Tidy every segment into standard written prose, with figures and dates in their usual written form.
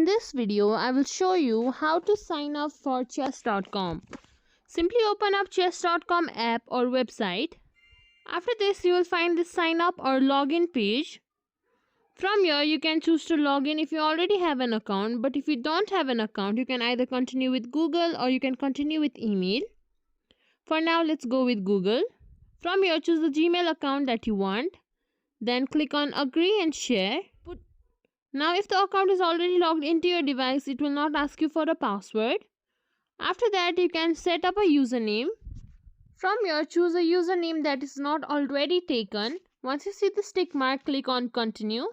In this video, I will show you how to sign up for chess.com. Simply open up chess.com app or website. After this, you will find this sign up or login page. From here, you can choose to log in if you already have an account, but if you don't have an account, you can either continue with Google or you can continue with email. For now, let's go with Google. From here, choose the Gmail account that you want. Then click on agree and share. Now if the account is already logged into your device, it will not ask you for a password. After that, you can set up a username. From here, choose a username that is not already taken. Once you see the tick mark, click on continue.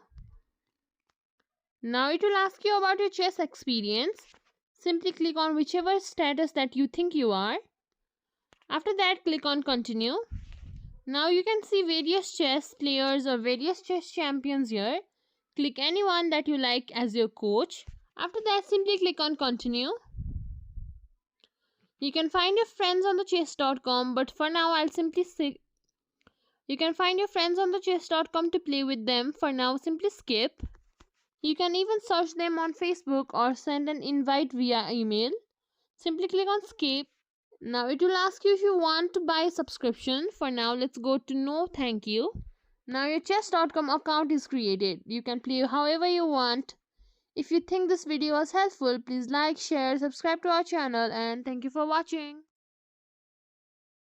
Now it will ask you about your chess experience. Simply click on whichever status that you think you are. After that, click on continue. Now you can see various chess players or various chess champions here. Click anyone that you like as your coach. After that, simply click on continue. You can find your friends on the chess.com, but for now I'll simply say you can find your friends on the chess.com to play with them. For now, simply skip. You can even search them on Facebook or send an invite via email. Simply click on skip. Now it will ask you if you want to buy a subscription. For now, let's go to no thank you. Now your chess.com account is created. You can play however you want. If you think this video was helpful, please like, share, subscribe to our channel, and thank you for watching.